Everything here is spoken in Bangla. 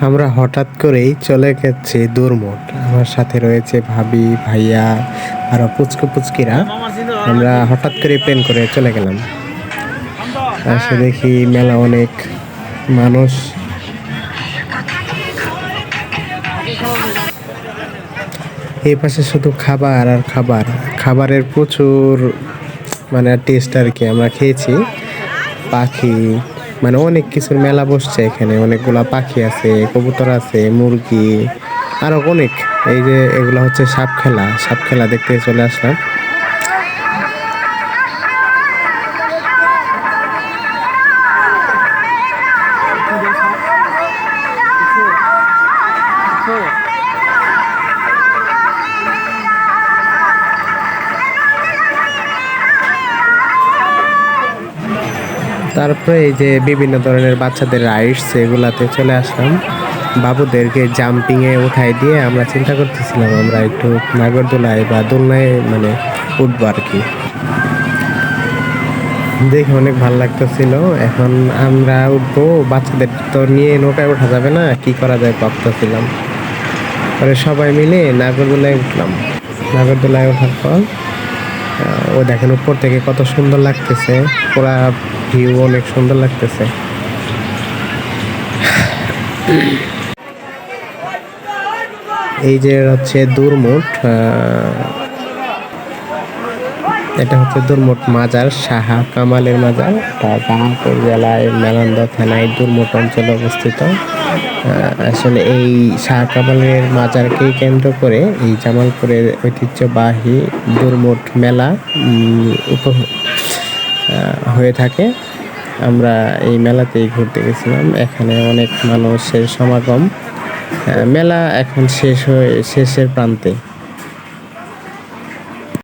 আমরা হঠাৎ করেই চলে গেছি দূরমঠ। আমার সাথে রয়েছে ভাবি, ভাইয়া আরো পুচকু পুচকিরা। আমরা হঠাৎ করে প্ল্যান করে চলে গেলাম। এসে দেখি মেলা অনেক মানুষ। এই পাশে শুধু খাবার আর খাবার, খাবারের প্রচুর মানে টেস্ট আর কি। আমরা খেয়েছি পাখি, মানে অনেক কিছুর মেলা বসছে এখানে। অনেকগুলা পাখি আছে, কবুতর আছে, মুরগি আরো অনেক। এই যে এগুলা হচ্ছে সাপ খেলা, সাপ খেলা দেখতে চলে আসলাম। তারপরে এই যে বিভিন্ন ধরনের বাচ্চাদের রাইডস, এগুলাতে চলে আসলাম। বাবুদেরকে জাম্পিংয়ে উঠাই দিয়ে আমরা চিন্তা করতেছিলাম আমরা একটু নাগরদোলায় বা দোলনায় মানে উঠবো আর কি। দেখে অনেক ভালো লাগতেছিল। এখন আমরা উঠবো, বাচ্চাদের তো নিয়ে নৌকায় ওঠা যাবে না, কি করা যায় ভাবতেছিলাম। পরে সবাই মিলে নাগরদোলায় উঠলাম। নাগরদোলায় ওঠার পর ও দেখেন উপর থেকে কত সুন্দর লাগতেছে, পুরা ভিউ অনেক সুন্দর লাগতেছে। এই যে হচ্ছে দূরমঠ, এটা হচ্ছে দূরমঠ মাজার, শাহ কামালের মাজার। জামালপুর জেলায় মেলান্দহ থানায় দূরমঠ অঞ্চলে অবস্থিত। আসলে এই শাহ কামালের মাজারকেই কেন্দ্র করে এই জামালপুরের ঐতিহ্যবাহী দূরমঠ মেলা হয়ে থাকে। আমরা এই মেলাতেই ঘুরতে গেছিলাম। এখানে অনেক মানুষের সমাগম। মেলা এখন শেষের প্রান্তে।